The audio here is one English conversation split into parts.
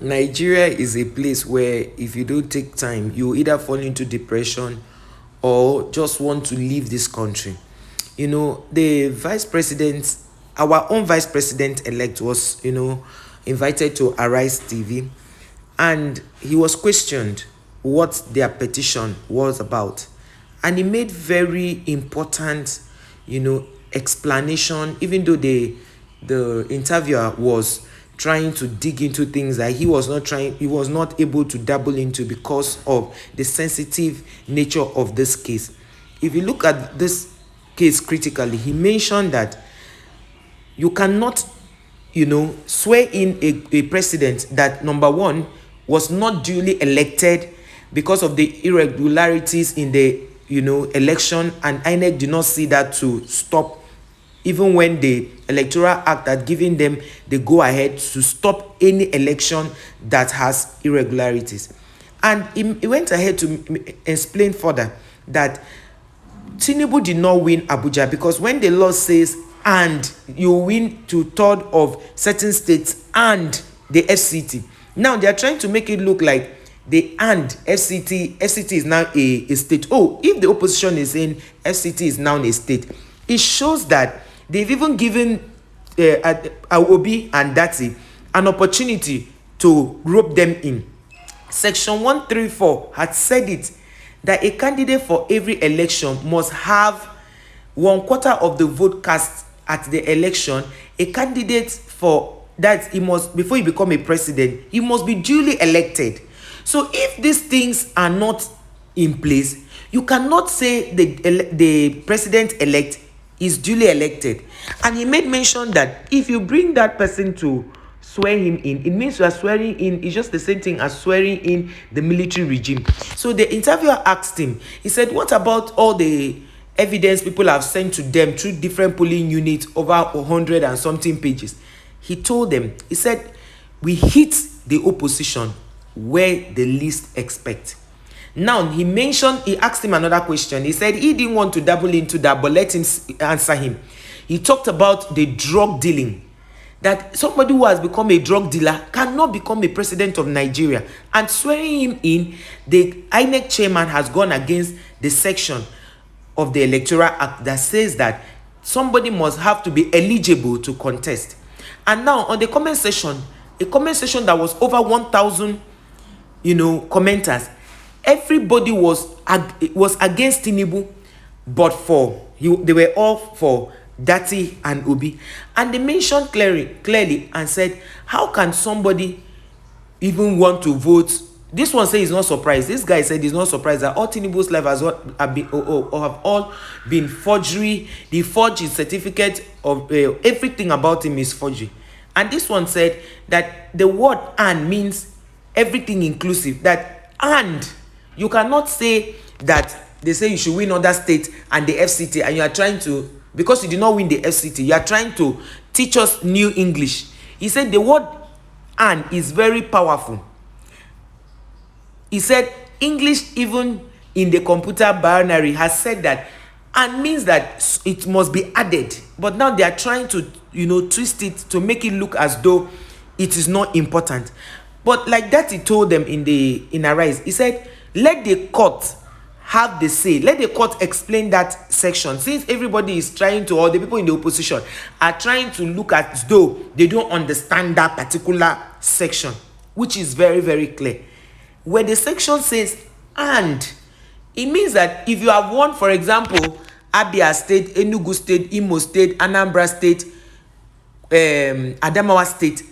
Nigeria is a place where if you don't take time, you either fall into depression or just want to leave this country. The vice president, our own vice president elect, was, invited to Arise TV, and he was questioned what their petition was about. And he made very important, explanation, even though the interviewer was trying to dig into things that he was not able to dabble into because of the sensitive nature of this case. If you look at this case critically, he mentioned that you cannot, swear in a president that, number one, was not duly elected because of the irregularities in the, election, and INEC did not see that to stop, even when the Electoral Act had given them the go-ahead to stop any election that has irregularities. And he went ahead to explain further that Tinubu did not win Abuja because when the law says and you win 2/3 of certain states and the FCT, now they are trying to make it look like the and FCT is now a state. Oh, if the opposition is saying FCT is now a state, it shows that they've even given Obi and Datti an opportunity to rope them in. Section 134 had said it, that a candidate for every election must have 1/4 of the vote cast at the election. A candidate for that, he must, before he become a president, he must be duly elected. So if these things are not in place, you cannot say the president-elect is duly elected. And he made mention that if you bring that person to swear him in, it means you are swearing in, it's just the same thing as swearing in the military regime. So the interviewer asked him, he said, what about all the evidence people have sent to them through different polling units, over 100 and something pages? He told them, he said, we hit the opposition where the least expect. Now, he asked him another question. He said he didn't want to dabble into that, but let him answer him. He talked about the drug dealing, that somebody who has become a drug dealer cannot become a president of Nigeria. And swearing him in, the INEC chairman has gone against the section of the Electoral Act that says that somebody must have to be eligible to contest. And now on the comment section, a comment section that was over 1,000, commenters, everybody was against Tinubu, but they were all for Datti and Obi. And they mentioned clearly and said, how can somebody even want to vote? This one says he's not surprised. This guy said he's not surprised that all Tinubu's life have all been forgery. He forged his certificate of everything about him is forgery. And this one said that the word "and" means everything inclusive. That and you cannot say that they say you should win other states and the FCT, and you are trying to, because you did not win the FCT, you are trying to teach us new English. He said the word "and" is very powerful. He said English, even in the computer binary, has said that "and" means that it must be added. But now they are trying to, twist it to make it look as though it is not important. But like that, he told them in Arise, he said, let the court have the say. Let the court explain that section. Since everybody is trying to, or the people in the opposition are trying to look as though they don't understand that particular section, which is very, very clear. Where the section says "and," it means that if you have won, for example, Abia State, Enugu State, Imo State, Anambra State, Adamawa State,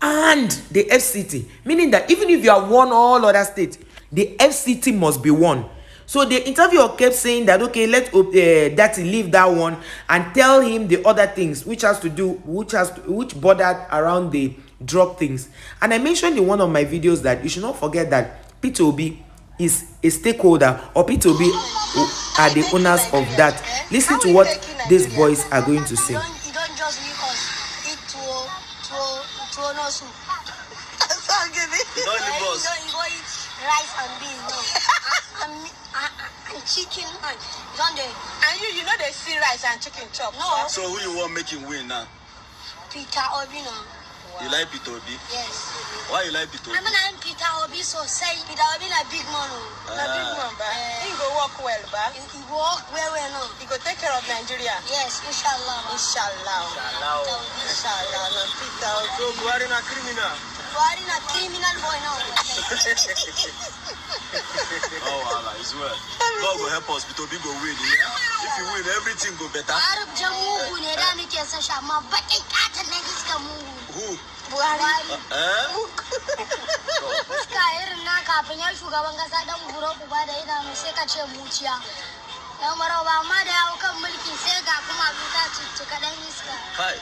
and the FCT, meaning that even if you have won all other states, the FCT must be won. So the interviewer kept saying that, okay, let Datti leave that one and tell him the other things which bordered around the drug things. And I mentioned in one of my videos that you should not forget that Peter Obi is a stakeholder, or Peter Obi are the owners of that. Listen to what these boys are going to say. You don't just leave us eat to soup. You don't eat rice and beans, and chicken. Don't they? And you know they see rice and chicken chop. No. So who you want make him win now? Peter Obi now. You like Peter Obi? Yes. Why you like Peter Obi? I'm Peter Obi, so say Peter Obi na big man. Na big man, ba. He go work well, ba. He work well, no. He go take care of Nigeria. Yes, inshallah. Inshallah. Inshallah. No Peter Obi. So Buhari na criminal. Buhari na criminal boy now. Oh, Allah, it's well. God will help us. Peter Obi go win, yeah? If you win, everything go better. Arab jamugu ne da muke san shi amma bakin katon na iska mugu. Who? Buhari. Iska irin na kafin ya shugaban kasa dan guro uba da idanu sai ka ce muciya. Dan maraba amma da yawo kan mulki sai ga kuma buta cicika dan iska. Kai.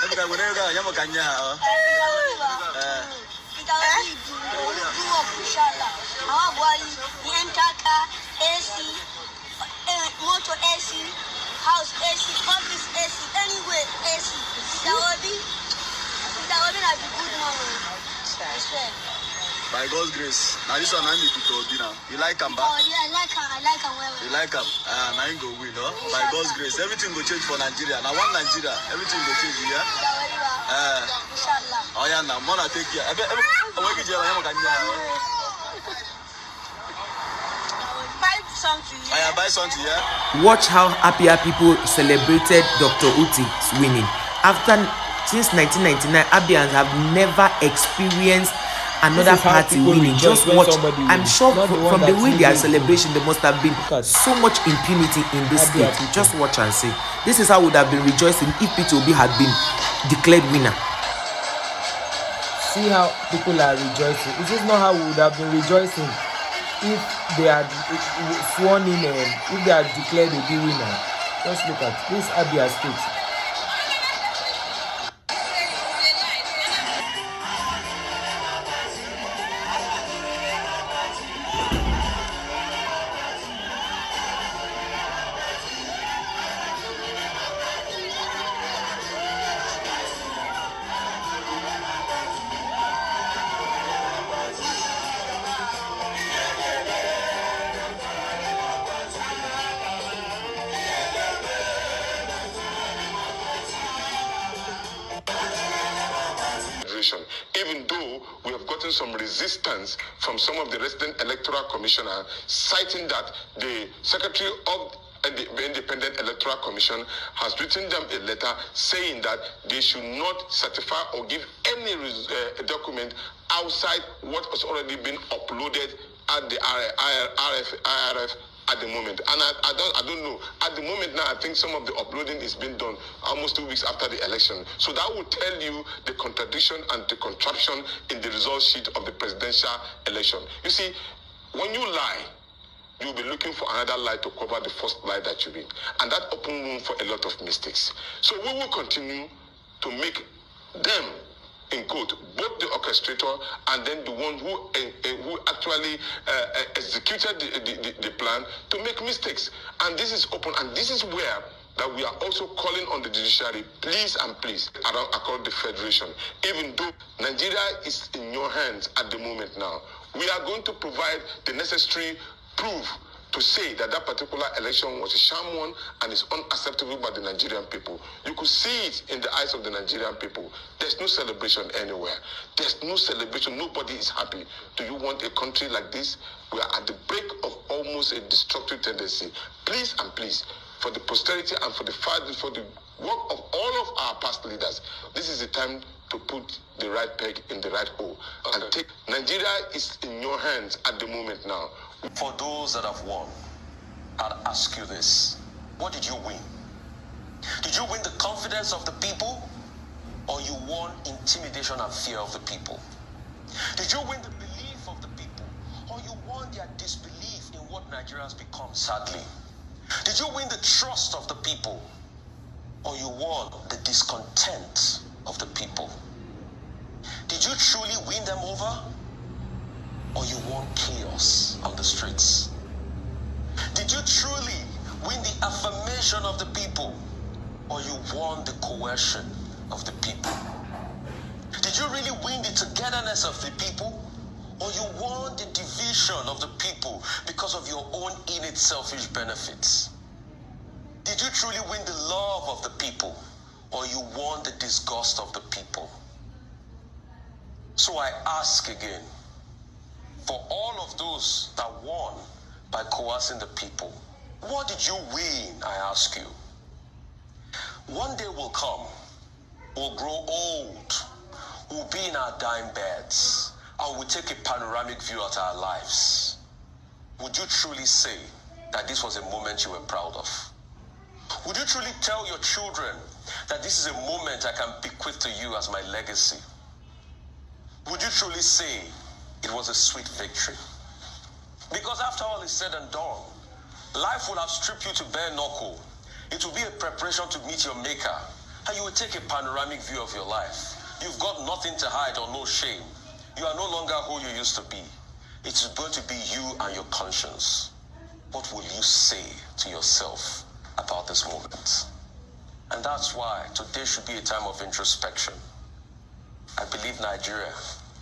Bukan guna juga, yang makannya. Kita lagi dua inshallah. Awak Buhari ni enter car AC, motor AC, house AC, office AC, anywhere AC. Kita Obi na be good man. I swear. By God's grace. Now this one I need Peter Obi now. You like him, ba? Oh yeah, I like him well. You like him? Now he go win, no? By God's grace, everything go change for Nigeria. Now one Nigeria, everything go change, yeah? Inshallah. Oh yeah, now Mona take care. Buy something. I buy something, yeah? Watch how happy people celebrated Dr. Uti's winning. Since 1999, Abians have never experienced another party winning. Just watch. I'm sure from the way they are celebrating, there must have been so much impunity in this state. Just watch and see. This is how we would have been rejoicing if Peter Obi had been declared winner. See how people are rejoicing. Is this not how we would have been rejoicing if they had sworn in and if they had declared Obi winner? Just look at this Abia State. Even though we have gotten some resistance from some of the resident electoral commissioners, citing that the secretary of the Independent Electoral Commission has written them a letter saying that they should not certify or give any document outside what has already been uploaded at the IRF at the moment. And I don't know. At the moment now, I think some of the uploading is being done almost 2 weeks after the election. So that will tell you the contradiction and the contraption in the result sheet of the presidential election. You see, when you lie, you'll be looking for another lie to cover the first lie that you made. And that opens room for a lot of mistakes. So we will continue to make them, in quote, both the orchestrator and then the one who actually executed the plan to make mistakes. And this is open, and this is where that we are also calling on the judiciary, please and please, across the federation. Even though Nigeria is in your hands at the moment now, we are going to provide the necessary proof to say that that particular election was a sham one and is unacceptable by the Nigerian people. You could see it in the eyes of the Nigerian people. There's no celebration anywhere. There's no celebration. Nobody is happy. Do you want a country like this? We are at the break of almost a destructive tendency. Please and please, for the posterity and for the work of all of our past leaders, this is the time to put the right peg in the right hole. And take Nigeria is in your hands at the moment now. For those that have won, I'll ask you this. What did you win? Did you win the confidence of the people, or you won intimidation and fear of the people? Did you win the belief of the people, or you won their disbelief in what Nigeria has become, sadly? Did you win the trust of the people, or you won the discontent of the people? Did you truly win them over, or you won chaos on the streets? Did you truly win the affirmation of the people, or you won the coercion of the people? Did you really win the togetherness of the people, or you won the division of the people because of your own innate selfish benefits? Did you truly win the love of the people, or you won the disgust of the people? So I ask again, for all of those that won by coercing the people, what did you win, I ask you? One day will come, we'll grow old, we'll be in our dying beds, and we'll take a panoramic view at our lives. Would you truly say that this was a moment you were proud of? Would you truly tell your children that this is a moment I can bequeath to you as my legacy? Would you truly say it was a sweet victory? Because after all is said and done, life will have stripped you to bare knuckle. It will be a preparation to meet your maker, and you will take a panoramic view of your life. You've got nothing to hide or no shame. You are no longer who you used to be. It is going to be you and your conscience. What will you say to yourself about this moment? And that's why today should be a time of introspection. I believe Nigeria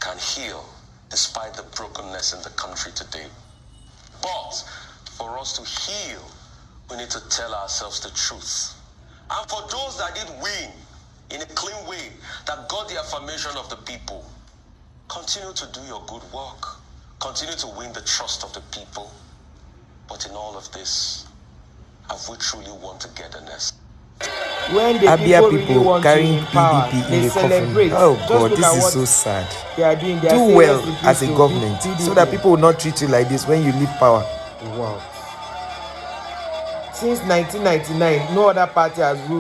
can heal despite the brokenness in the country today. But for us to heal, we need to tell ourselves the truth. And for those that did win in a clean way, that got the affirmation of the people, continue to do your good work. Continue to win the trust of the people. But in all of this, have we truly won togetherness? When the Abia people really people want to carrying empower, PDP in they the coffin. celebrate. Oh Just God, look this at is what so sad. they are doing. They are Do saying well rest in as a peace to government so that PDP. people will not treat you like this when you leave power. Wow. Since 1999, no other party has ruled